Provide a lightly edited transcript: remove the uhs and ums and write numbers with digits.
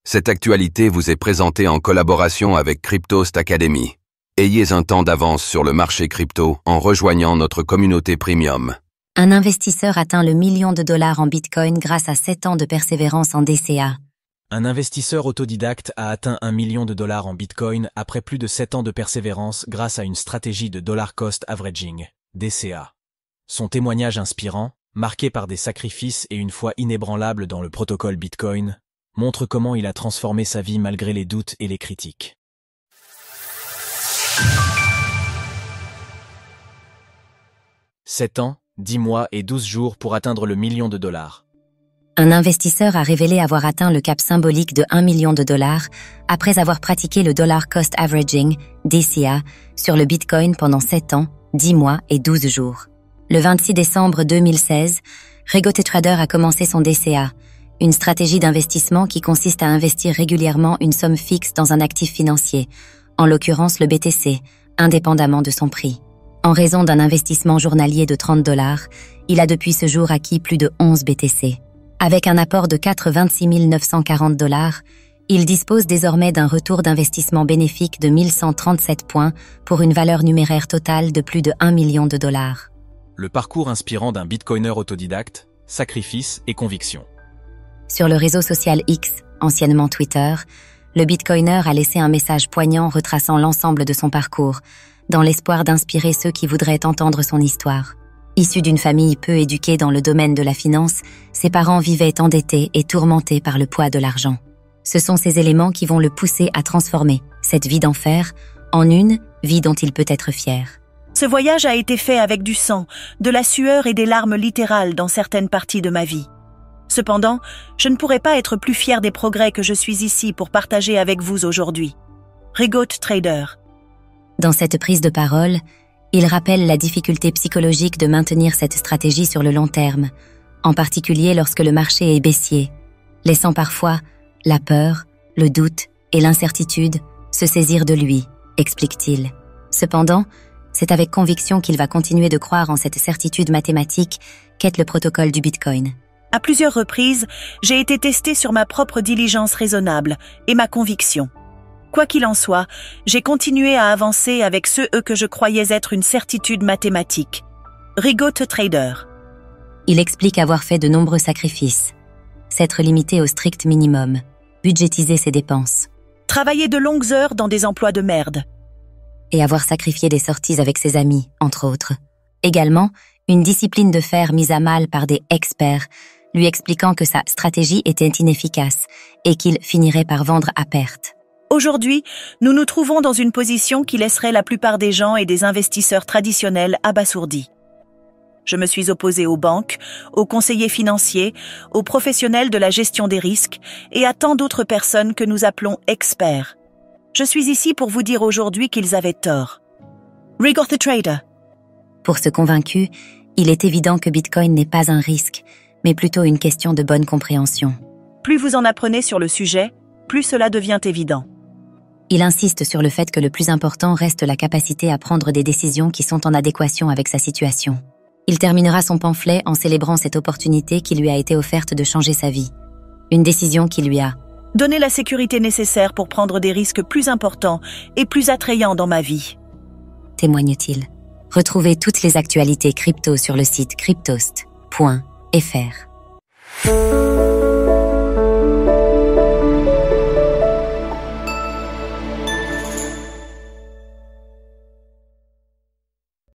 Cette actualité vous est présentée en collaboration avec Cryptost Academy. Ayez un temps d'avance sur le marché crypto en rejoignant notre communauté premium. Un investisseur atteint le million de dollars en Bitcoin grâce à 7 ans de persévérance en DCA. Un investisseur autodidacte a atteint 1 million de dollars en Bitcoin après plus de 7 ans de persévérance grâce à une stratégie de dollar cost averaging, DCA. Son témoignage inspirant, marqué par des sacrifices et une foi inébranlable dans le protocole Bitcoin, montre comment il a transformé sa vie malgré les doutes et les critiques. « 7 ans, 10 mois et 12 jours pour atteindre le million de dollars. Un investisseur a révélé avoir atteint le cap symbolique de 1 million de dollars après avoir pratiqué le dollar cost averaging, DCA, sur le Bitcoin pendant 7 ans, 10 mois et 12 jours. Le 26 décembre 2016, Rigotte Trader a commencé son DCA, une stratégie d'investissement qui consiste à investir régulièrement une somme fixe dans un actif financier, en l'occurrence le BTC, indépendamment de son prix. En raison d'un investissement journalier de 30 $, il a depuis ce jour acquis plus de 11 BTC. Avec un apport de 26 940 $, il dispose désormais d'un retour d'investissement bénéfique de 1137 points pour une valeur numéraire totale de plus de 1 million de dollars. Le parcours inspirant d'un bitcoiner autodidacte, sacrifice et conviction. Sur le réseau social X, anciennement Twitter, le bitcoiner a laissé un message poignant retraçant l'ensemble de son parcours, dans l'espoir d'inspirer ceux qui voudraient entendre son histoire. Issu d'une famille peu éduquée dans le domaine de la finance, ses parents vivaient endettés et tourmentés par le poids de l'argent. Ce sont ces éléments qui vont le pousser à transformer cette vie d'enfer en une vie dont il peut être fier. Ce voyage a été fait avec du sang, de la sueur et des larmes littérales dans certaines parties de ma vie. Cependant, je ne pourrais pas être plus fier des progrès que je suis ici pour partager avec vous aujourd'hui. Rigotte Trader. Dans cette prise de parole, il rappelle la difficulté psychologique de maintenir cette stratégie sur le long terme, en particulier lorsque le marché est baissier, laissant parfois la peur, le doute et l'incertitude se saisir de lui, explique-t-il. Cependant, c'est avec conviction qu'il va continuer de croire en cette certitude mathématique qu'est le protocole du Bitcoin. À plusieurs reprises, j'ai été testé sur ma propre diligence raisonnable et ma conviction. Quoi qu'il en soit, j'ai continué à avancer avec ceux que je croyais être une certitude mathématique. Rigotte Trader. Il explique avoir fait de nombreux sacrifices, s'être limité au strict minimum, budgétiser ses dépenses. Travailler de longues heures dans des emplois de merde. Et avoir sacrifié des sorties avec ses amis, entre autres. Également, une discipline de fer mise à mal par des experts, lui expliquant que sa stratégie était inefficace et qu'il finirait par vendre à perte. Aujourd'hui, nous nous trouvons dans une position qui laisserait la plupart des gens et des investisseurs traditionnels abasourdis. Je me suis opposé aux banques, aux conseillers financiers, aux professionnels de la gestion des risques et à tant d'autres personnes que nous appelons experts. Je suis ici pour vous dire aujourd'hui qu'ils avaient tort. Rigotte Trader. Pour ce convaincu, il est évident que Bitcoin n'est pas un risque, mais plutôt une question de bonne compréhension. Plus vous en apprenez sur le sujet, plus cela devient évident. Il insiste sur le fait que le plus important reste la capacité à prendre des décisions qui sont en adéquation avec sa situation. Il terminera son pamphlet en célébrant cette opportunité qui lui a été offerte de changer sa vie. Une décision qui lui a donné la sécurité nécessaire pour prendre des risques plus importants et plus attrayants dans ma vie. Témoigne-t-il. Retrouvez toutes les actualités crypto sur le site cryptost.fr.